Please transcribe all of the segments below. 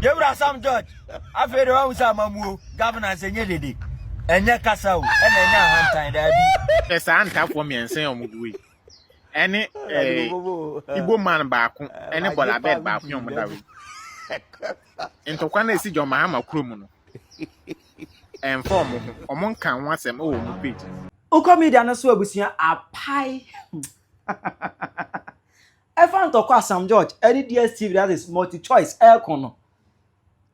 Yewura Sam George. Afere wa usa mamu governance enye dede. Enye kasa o, ena enya hantan da bi. Esa anta for me ensen omugui. Ene Igbo man baako, ene bola bed baako yom da we. Ntokwa na esi John Mahama krom no. Inform omon kan wasem o mu page. Uko media na so abusia apai. F00LISH Sam George, any DSTV that is Multichoice aircon no.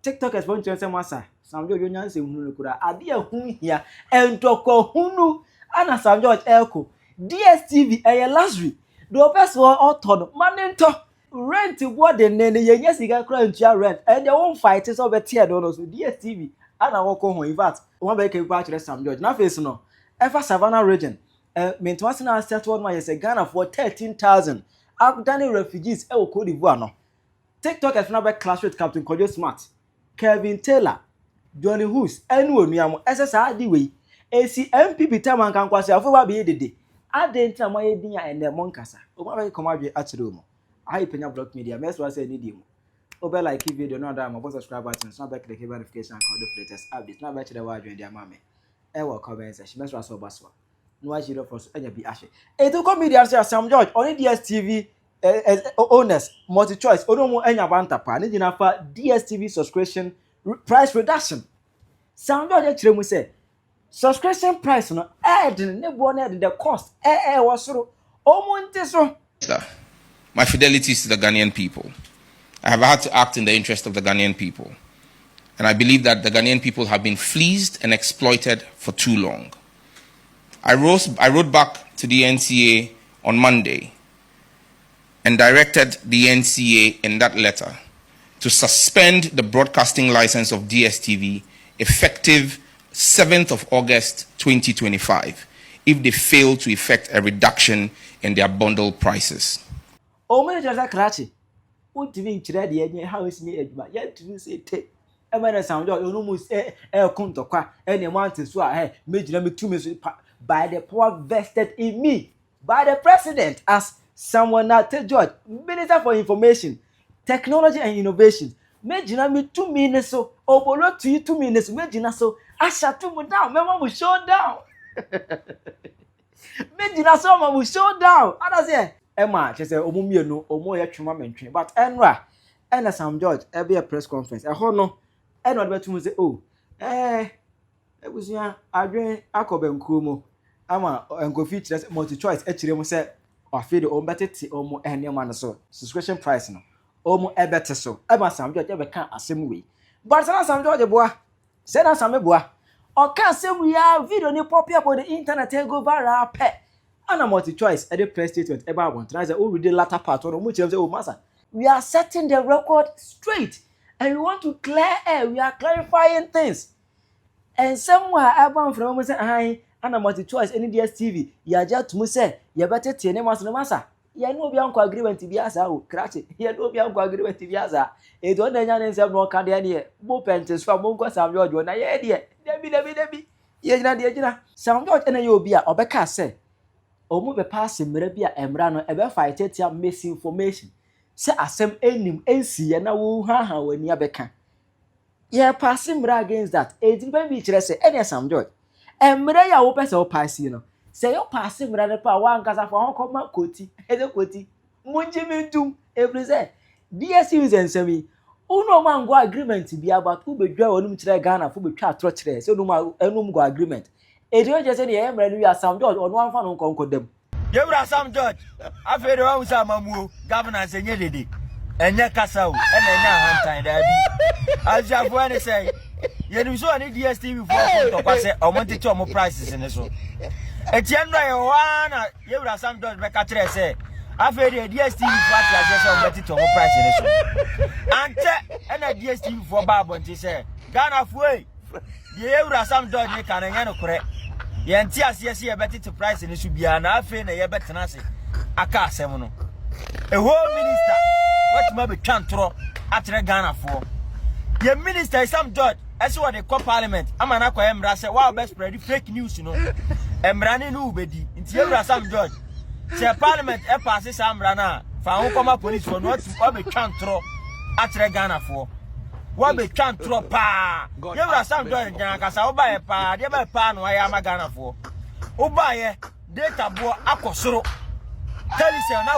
TikTok is going to say masa. Sam George onyan se hunu kura. Ade ehun hia entoko hunu ana Sam George aircon. DSTV luxury. The first one auto manento rent what the nene yenye sika kra ntua rent and they won't fight so be tear no so DSTV ana woko ho in fact one be ke kwa kire Sam George na face no ever Savannah region maintenance na settled man yes Ghana for 13,000 Afghan refugees e Cote d'Ivoire no TikTok has now be clash with Captain Kojo Smart Kevin Taylor Johnny Hoos enu onuam SSR di we AC MPP taman kan kwase afo ba be dede adenta moye din ya ene monkasa ogba come adwe achire mo I Penyah block media mess was say need you obe like video no da mo subscribe button so back the notification and call the latest updates na ba chire wa adwe dia mame e wo comment section mess was so baswa no wa chire for so enya bi ahye e to comedian say Sam George on DSTV owners Multichoice odomo enya banta pa ni gina fa DSTV subscription price reduction Sam George chire mu say subscription price no ne bo na the cost wasoro omonte so. My fidelity is to the Ghanaian people. I have had to act in the interest of the Ghanaian people. And I believe that the Ghanaian people have been fleeced and exploited for too long. I wrote back to the NCA on Monday and directed the NCA in that letter to suspend the broadcasting license of DSTV effective 7th of August 2025 if they fail to effect a reduction in their bundle prices. Omo just krachi utimi nchire de enye house ni adwuma ya tumi say te e ma na Sam George onu mu kuntokwa ene mo ante so a mejina metumi so by the power vested in me by the president as someone that George Minister for Information Technology and Innovation mejina metumi ne so obolo tu mi ne so mejina so asha tu mu down memo mu show down mejina so ma mu show down ada say Emma, she said, Omumiano, Omo Yachuma mention, but Enra, and Sam George, be a press conference. I heard no, and what about to say, oh, it was ya, Adrian Akoben Kumo, Ama, and go feature Multichoice, actually, said, or feed the better Omo and your man so, subscription price no, Omo a better so, Emma Sam George ever can't assume we. But Sam George, boy, said us some boy, or can't say we are video ni pop up on the internet, go viral pet. And a Multichoice at the press statement about one. I said, oh, we did latter part on which of the old master. We are setting the record straight and we want to clear air. We are clarifying things. And somewhere about from almost I and a Multichoice any DSTV. You just to say, you better tell them as the master. You know, be uncle agreement to be as a crash. You know, be uncle agreement to be as a. It don't any self no candy any. More pensions from Mungo Sam George. When I hear Debbie. Yes, Nadia. Sam George and you be a Obeka say. Omo be pass mre bia emra no ebe fight tia misinformation se asem enim ensi ye na wo ha wani abeka ye pass mre against that e di be kire se ene Sam George emre ya wo pese wo pass no se yo pass mre ne pa wa nkasa fa ho koma koti eze koti munji mintum every say DSTV nsemi uno ma ngo agreement bia about who be dwa wonum kire Ghana fu be twa atro kire se enum go agreement Ejo just say the emre we are Sam George on one fan on konkodem. Yewura Sam George. Afere wa usa mamu governance enye dede. Enye kasa o, ena enya hantan da bi. Ajafu ene say, ye nim so ani DSTV for to kwase omonte che omo prices ne so. Etiendo ye wana Yewura Sam George be ka kire say, afere DSTV for ati say omonte che omo price ne so. Ante ena DSTV for ba bonte say, Ghana fuwe. Yewura Sam George ne kan enya no kore. Yenti asiyesi ye beti to price ni su bia na afi na ye betena se aka asem no a whole minister what ma be twantro atre Ghana for ye minister Sam George ese what they call parliament amana kwa emra se wa be spread fake news no emra ni no ubedi nti Yewura Sam George se parliament e pass samra na fa ho koma police for no to be twantro atre Ghana for What be trying to pa? You were some doing Jankasa, Oba pa, the other pan, why am I gonna for? Oba, data boy, Akosoro. Tell you, now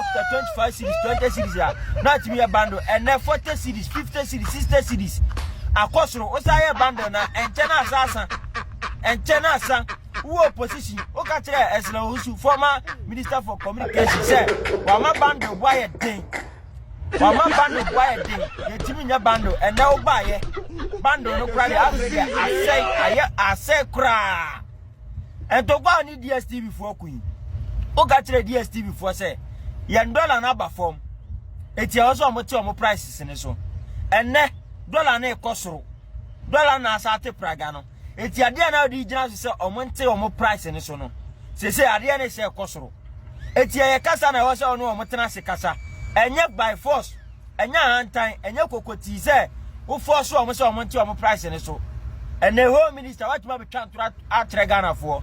25 cities, 20 cities, not me a bundle, and then 40 cities, 50 cities, 60 cities. Akosoro, Osaya bundle, and Chena Sasa, and Chena San, who opposition, Okatra, as no former Minister for Communication said, Wama bundle, why a thing. Wama bundle, why a thing. You're teaming your bundle, and now buy it. Bundle, no cry, I say, cry. And to go on DSTV for Queen. Okatra DSTV for say, yan dollar na ba form. Eti also omo prices in so. And ne dollar na ekosoro. Dollar na asate praga no. Eti ade na odi gina so say omo price in so no. Say ade na say ekosoro. Eti ye kasa na wo say ono omo tena se kasa. Enye by force. Enye hantan, enye kokoti say wo force omo say omo price in so. And the home minister what ma be try to atrega for.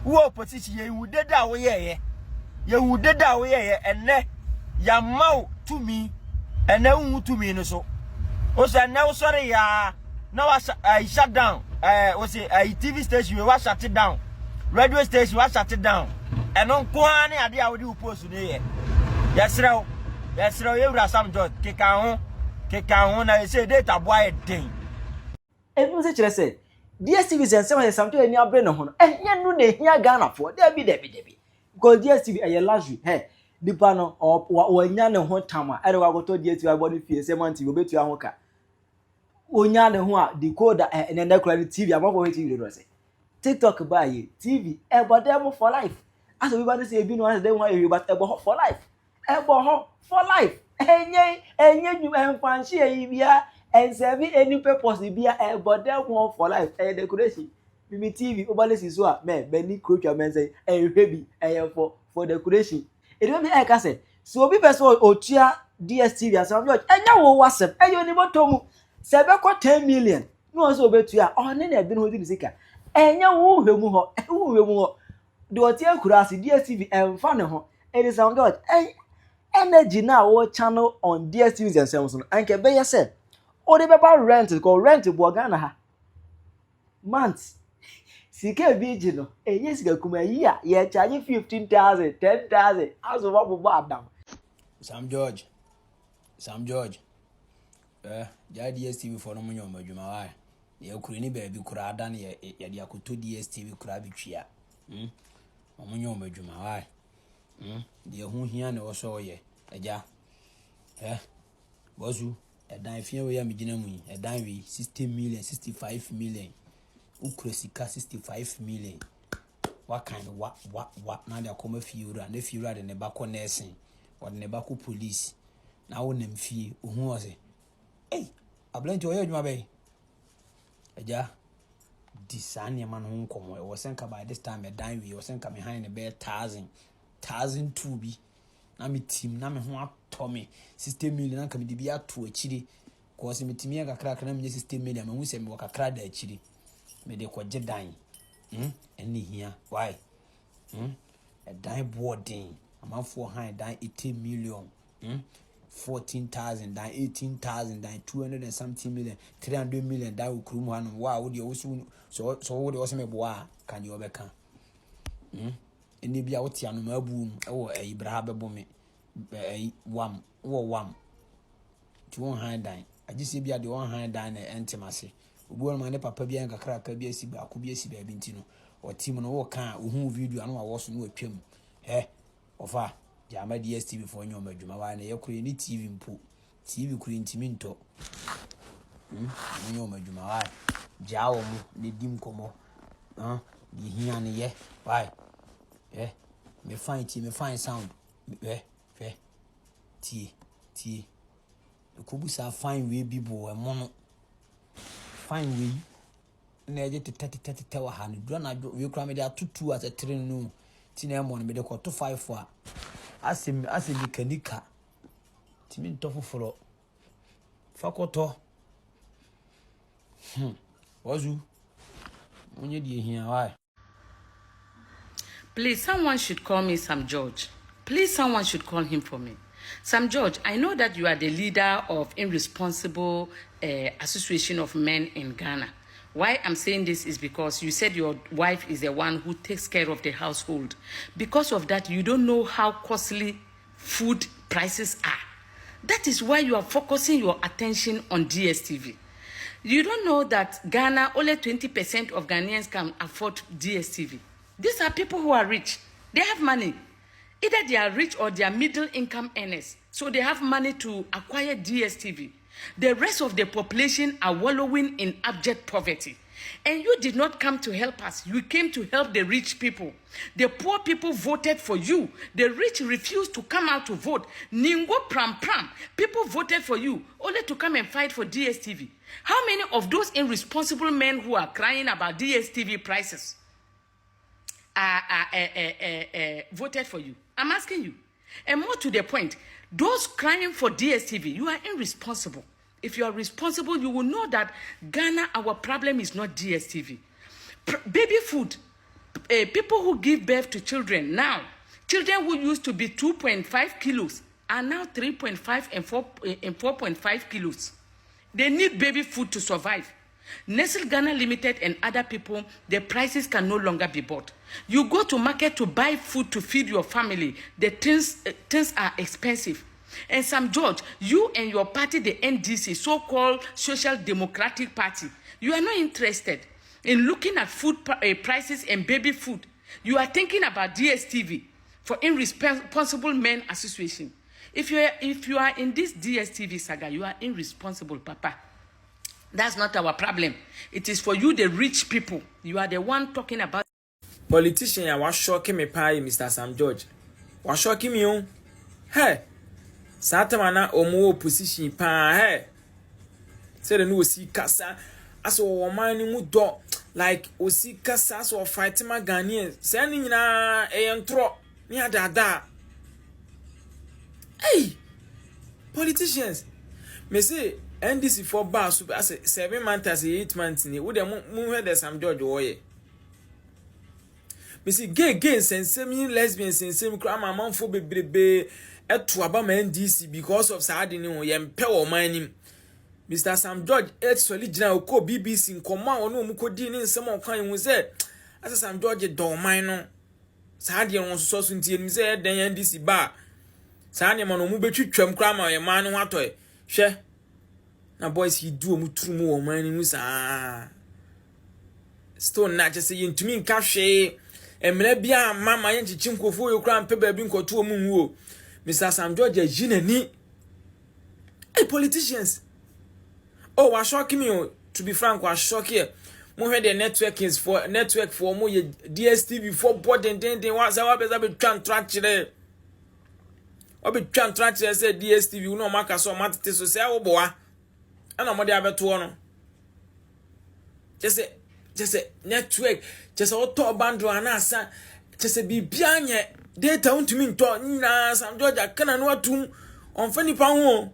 Who opposition ye would dead away ye would dead away and ne ya mau to me and now to me no so. Also now sorry ya now I shut down was it a TV station we was shut it down. Radio station was shut it down. And on Kwane idea would you post today. Yes you have some George kick on I say data boy thing. And you say DSTV is something in your brain. And you know they hear Ghana for Debbie. Because DSTV is a luxury. Hey, the panel or Yan hot tama. I don't go to DSTV body fee, 70 will be to your worker. Onyan who decoder and then they credit TV. I'm not going to TV. TikTok by TV, but them for life. As everybody say, you know, they want you, but for life. For life. And you and fancy and serving any purpose be a but them one for life and decoration. Me TV overless is so man many culture men say and baby and for decoration. It don't be like I said. So be person otua DSTV as I'm George. And now WhatsApp and you never told me 10 million. No one so betua on na been holding sika. And ya wo hwemu ho. Do otia kurasi DSTV and fan ho. It is I'm George. Energy now channel on DSTV and Samsung. And ke be say or the paper rent is called rent to Ghana ha. Months. Sika vigino. Yes, go come here. Yeah, charging 15,000, 10,000. As of what Adam. Sam George. Ja DSTV for no money on Majuma. Why? The Ukraine baby could have done ye the Akuto DSTV could have chia. Omunyo Majuma. Why? The who here no so ye. Eja. Bozu. A dime fear we are beginning a dime 60 million, 65 million. Ukrosika 65 million. What kind of what now they come a few and if you are in the back on nursing or the back police. Now on them fee who was it? Hey, I blame to my bay. Eja Disania man home come or was sent by this time a dime we was sent behind a bed 1,000 to be. Nami team nami ho Tommy 60 million anka me de bia to achiri cause me timi aka kra na me 60 million me hu se me wakakra da achiri me de kwaje dan eni hia why a dan boarding amafo han dan 80 million 14,000 dan 18,000 dan 200 and something million 300 million dan ukrum hanom wow de so wo de wo se me boa kan you obeka eni bia wote anu mabuum ewo Ibrahim bebome wam to one hand dine I just see bia de one hand dine entimase obuo ma ne papa bia nkakra ka bia si ba ko bia si ba bintino o team no wo kan ohu video anu wo so no atwam ofa jama DSTV for nyom adwuma wa na yakure ni TV mpo TV kure ntimi nto nyom adwuma wa jawo mu ne dim komo di hia ne ye why me fine sound tie okubusa fine we bibo e mono fine we na eje tete wa ha no do na we kra me dey atutu as a train no ti na mo no me dey ko to 5 for asim kanika ti mi to foforo fakoto wazu onye die hia why. Please, someone should call me Sam George. Please, someone should call him for me. Sam George, I know that you are the leader of Irresponsible Association of Men in Ghana. Why I'm saying this is because you said your wife is the one who takes care of the household. Because of that, you don't know how costly food prices are. That is why you are focusing your attention on DSTV. You don't know that Ghana, only 20% of Ghanaians can afford DSTV. These are people who are rich. They have money. Either they are rich or they are middle income earners. So they have money to acquire DSTV. The rest of the population are wallowing in abject poverty. And you did not come to help us. You came to help the rich people. The poor people voted for you. The rich refused to come out to vote. Ningo pram pram. People voted for you only to come and fight for DSTV. How many of those irresponsible men who are crying about DSTV prices voted for you? I'm asking you. And more to the point, those crying for DSTV, you are irresponsible. If you are responsible, you will know that Ghana, our problem is not DSTV. Baby food, people who give birth to children now, children who used to be 2.5 kilos are now 3.5 and 4.5 kilos. They need baby food to survive. Nestle Ghana Limited and other people, the prices can no longer be bought. You go to market to buy food to feed your family. The things are expensive. And Sam George, you and your party, the NDC, so-called Social Democratic Party, you are not interested in looking at food prices and baby food. You are thinking about DSTV for Irresponsible Men Association. If you are in this DSTV saga, you are irresponsible, Papa. That's not our problem. It is for you, the rich people. You are the one talking about. Politician, I was shocking me, Mr. Sam George. Was shocking me, hey. Satamana omo opposition pa hey. Say the no see kasa as o man mu do like o see kasa so fight ma Ghanaians. Say ni nyina entro ni adada. Hey, politicians. Me say NDC for bar super as 7 months as 8 months ni wo dem mu hear the Sam George woye. Me say gay sensemi lesbian sensemi kra ma manfo bebrebe etu abama NDC because of saadi ni ho yempe wo manim. Mr. Sam George solid gina ko BBC nkoma ono mu kodi ni nsem okwan hu se asa Sam George do man no saadi no so so ntie ni se den NDC ba saani ma no mu betwitwam kra ma ye man no atoy hwe na boys he do mu turu mu wo man ni mu sa stone na je se yentumi nka hwe emre bia mama ye nchichi nkofo yo kra mpe ba bi nkoto mu hu. Mr. Sam George Jineni. Hey, politicians. Oh, was shocking me. To be frank, was shocking. More the network is for network for more DSTV for board and then what's our best be contract there. Or be contract say DSTV you know mark so matete so say oh boy. And no more dey abeto no. Just say network, just auto bundle anasa, just say bibia nye data untumi nto na Sam George kana no atum onfani pa ho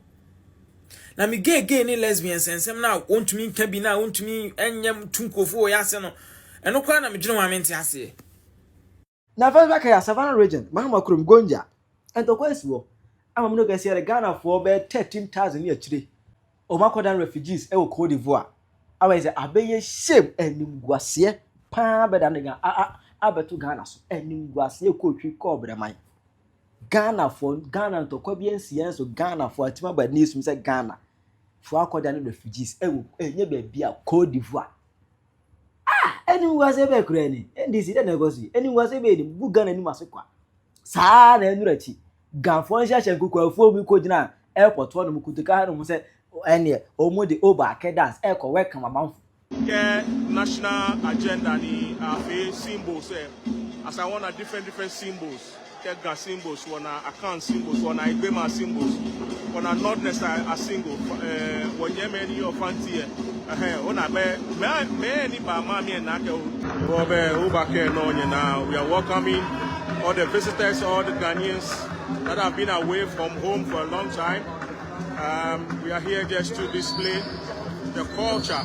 na mi gay ni lesbian sensem na untumi nka bi na untumi enyam tunkofo ya se no eno kwa na mi dwene wa mente ase na first back ya Savannah region Mahama krom Gonja entokwesi wo ama mno gasi ya Ghana for be 13,000 ni akire o makodan refugees e wo Cote d'Ivoire awa is abeye shame enimguase pa be da nga abeto Ghana so enimguase ekotwi ko breman Ghana for Ghana to kwabiensia so Ghana for atima ba news say Ghana for akodan refugees ewo enye be bia Cote d'Ivoire enimguase be kurani ndisi de negosi enimguase be ni bu Ghana ni masokwa saa na enurati Ganfo nhyahye nkukwafuo mi ko gina airport wo no mukutuka no mu say ene omode oba akedas eko welcome amamfo national agenda ni afi symbols as I want a different symbols Ghana symbols wanna account symbols wanna Igbema symbols wanna not necessarily a single when you many of fancy ona be me ba mami na ke obe oba ke no now we are welcoming all the visitors, all the Ghanaians that have been away from home for a long time. We are here just to display the culture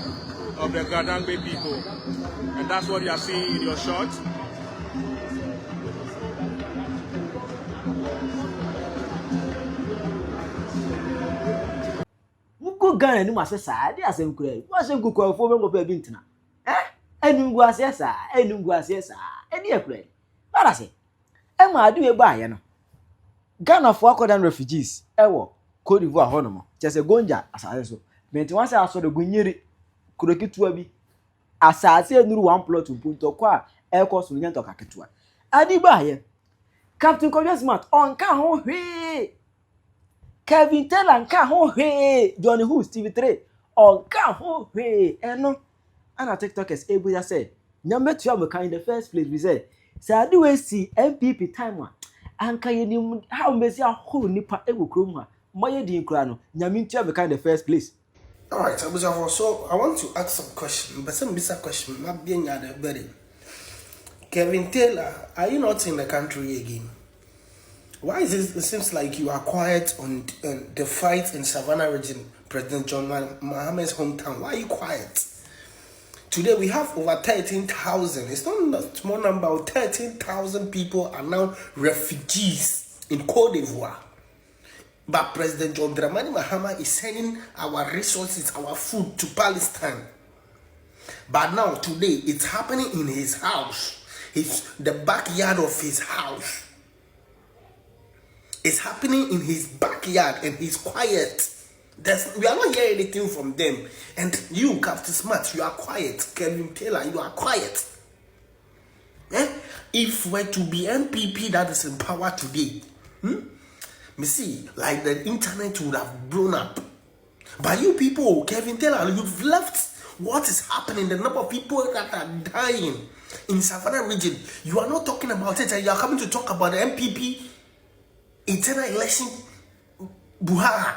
of the Gadangbe people, and that's what you are seeing in your shot. Ghana ni mase sa de asem kura wo asem kukuafo be ngopa bi ntina enungu ase sa eni ekura ara se ma adu e ba ye no Ghana for akodan refugees ewo Côte d'Ivoire hono chese Gonja asase so menti wan say aso de gunyeri kurokitua bi asase enuru one plot mpunto kwa ekoso nyanto kaketua adi ba ye Captain Gonja Smart onka ho hwe Kevin Taylor nka ho hwe Johnny Who TV3 onka ho hwe eno ana TikTokers able ya say nyametu am in the first place we say adi we see MPP time anka ye ni how mezi ahoro nipa ego krom ha moye di nkura no nyametu am in the first place. All right, so I want to ask some questions, but some bizarre question. Not being at the Kevin Taylor, are you not in the country again? Why is it? It seems like you are quiet on the fight in Savannah region, President John Mahama's hometown. Why are you quiet? Today we have over 13,000. It's not a small number. 13,000 people are now refugees in Côte d'Ivoire. But President John Dramani Mahama is sending our resources, our food to Palestine. But now, today, it's happening in his house. It's the backyard of his house. It's happening in his backyard and he's quiet. We are not hearing anything from them. And you, Captain Smart, you are quiet. Kevin Taylor, you are quiet. If we're to be MPP that is in power today, me see, like the internet would have blown up. But you people, Kevin Taylor, you've left what is happening, the number of people that are dying in Savannah region. You are not talking about it, and you are coming to talk about the MPP internal election. Buhara.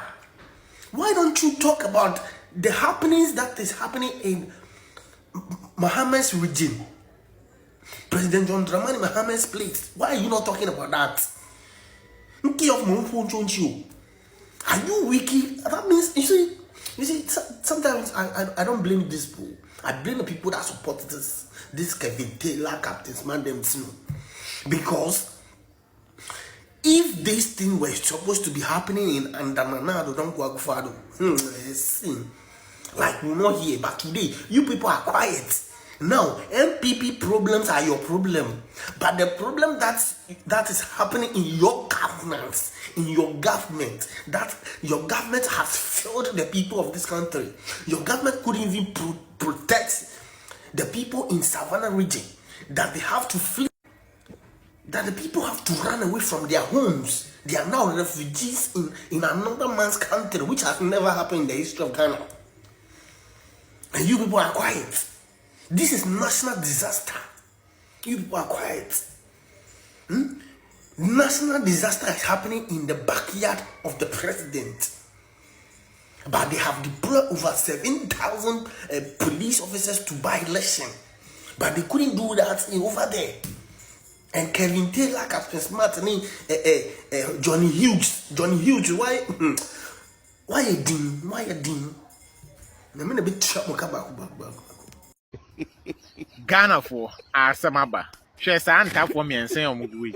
Why don't you talk about the happenings that is happening in Mahama's region? President John Dramani Mahama's place. Why are you not talking about that? Are you wiki? That means you see. Sometimes I don't blame these people. I blame the people that support this Kevin Taylor, Captain Smart, them too. Because if this thing were supposed to be happening in Andamanado, don't go far. Like we're not here, but today you people are quiet. Now, MPP problems are your problem, but the problem that is happening in your governance, that your government has failed the people of this country. Your government couldn't even protect the people in Savannah region, that they have to flee, that the people have to run away from their homes. They are now refugees in another man's country, which has never happened in the history of Ghana. And you people are quiet. This is national disaster. You people are quiet. National disaster is happening in the backyard of the president. But they have deployed over 7,000 police officers to buy election. But they couldn't do that over there. And Kevin Taylor, Captain Smart, Johnny Hughes, why a dean? I'm going to be trapped. Ghana for Arsamaba. She Santa for me and say on Mugui.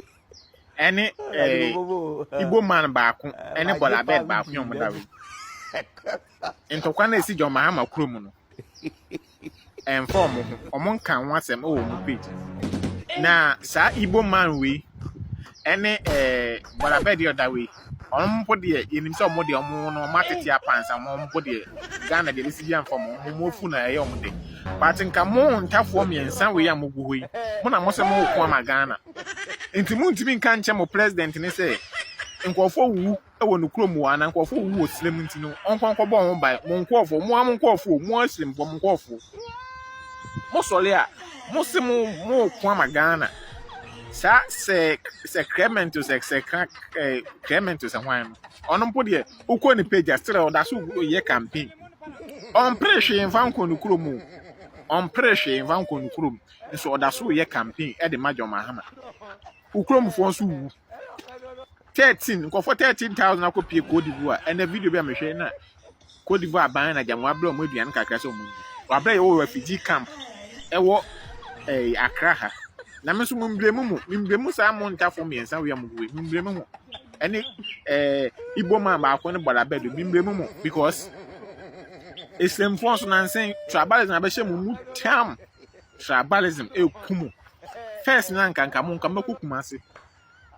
Any Igbo man back, any bola bed back, young Madawi. Into Kwana see John Mahama Krumuno. And form among can once them old page. Now, Sir Igbo man we any bola bed the other way. On body in himself, more the market pants and one body Ghana the Lysian from Mofuna a young day. But in Camon, tap for me and some way I'm Mugui. Mona Mosamo Kwama Ghana. Into Muntimin can't chamo president and say, and Quaffo woo, I want to chrome one and Quaffo woo slim to know, Uncle Bon by Monquaffo, more slim for Monquaffo. Mosolia, Mosimo more Kwama Ghana. Sa say Clementus Clementus and wine. On Podia, who couldn't pay just still that's who ye campaign. On pressure in Vanco Nukurumu. On pressure in Vanco Nukurum. So that's who ye campaign at the Major Mahama. Who chrome for 13, for 13,000 I could pay Côte d'Ivoire and the video be machine. Côte d'Ivoire buying a Jamwablo Median Cacaso. Or play all refugee camp. A walk a Accra. Namasu Mumblemu Samon for me and some Mumblemu. Any Igbo man back on the bed with Mimblemu because Islam force and saying tribalism abeshe tam tribalism kumu first nan kan kamun kan beku kumase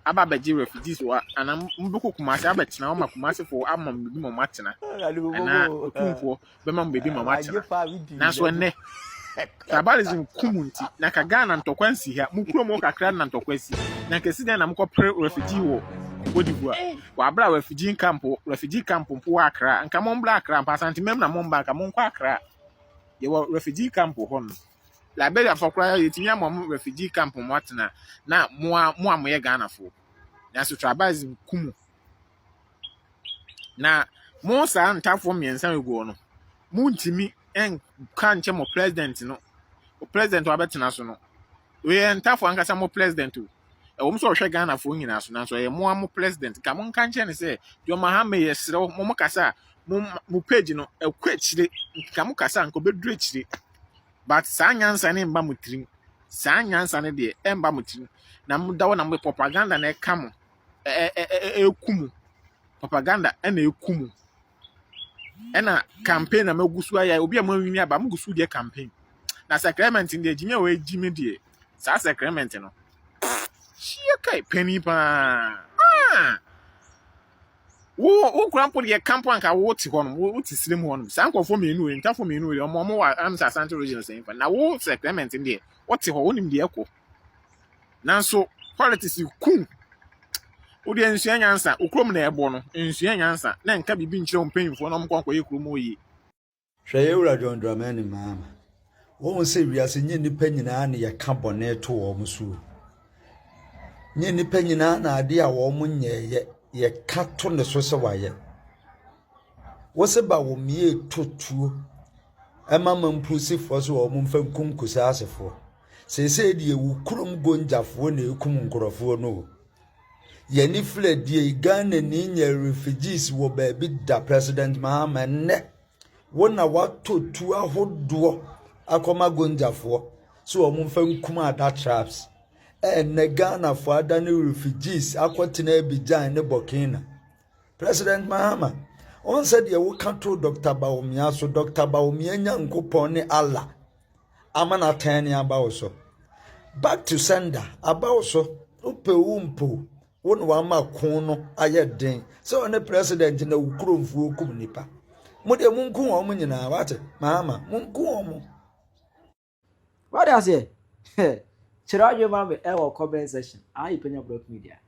aba beji refugees wa ana mbeku kumase abetena o makumase for amam bi mamatena ana otumfo be mam bebi mamatena na so enne tribalism kumu nti na ka Ghana ntokwansi ha mukuro mo kakra na ntokwansi na kesi den na mkopre refugee wo Odibua wa bra refugee camp mpo Accra anka mon bra Accra pa santimem na mon banka mon kwa Accra ye wo refugee camp ho no Liberia for kra yetimi am refugee camp mo atena na mo amoye Ghana fo na so tribalism kumu na mo sa ntafo miensa ego no mo ntimi en kan che mo president no o president wa betena so no we ntafo anka mo president o e so hwe Ghana fo nyina so na so ye mo president ka mo kan che ne se John Mahama yesre mo kasa mo page no e kwa chire ka mo kasa nko bedure chire but sa nyansa ne mba mutirim sa nyansa ne de e mba mutirim na mo dawo na mo propaganda na e kam ekumu propaganda e na ekumu e na campaign na magusu aya obi a mo wini aba mo gusu de campaign na sacrament de jimi we jimi de sa sacrament no Shia kai penny pa. Wo krampo de camp anka wo ti ho no wo ti slim ho no sanko fo menu e ntafo menu e omo wa amsa Asante region sen fa na wo sacrament de wo ti ho wonim de ekọ nanso politics kun wo de nsua nyansa okrom na ebo no nsua nyansa na nka bibi nkyere mpanyimfo no mkwankwa yekrom oyi hweye wura John Dramani Mahama wo se wiase nye nipa nyina na ye ka bone to wo musu nye nipa nyina na ade a wo munyeye ye ka to ne so se waye wo se ba wo mie totuo ema mampusifo so wo mfa nkunkusa asefo se de ewu kurum gonjafo na ekum nkorofo no ye ni fledie Ghana ni nya refugees wo ba bi da President Mahama ne wona watotu ahodo akoma gonjafo so wo mfa nkum ada traps ne Ghana for ada ne refugees akwotena Abidjan ne Burkina President Mahama on said ye wo kanto Dr. Bawumia so Dr. Bawumia nya nkopon ne Allah amana tani abawo so back to sender abawo so upe umpo wonu wa makon no ayeden so ne president na ukuromfu okum nipa mode munku wo mu nyina wate Mahama munku wo mu what I say Chirajo Mambe, our comment section. I Penyah Block Media.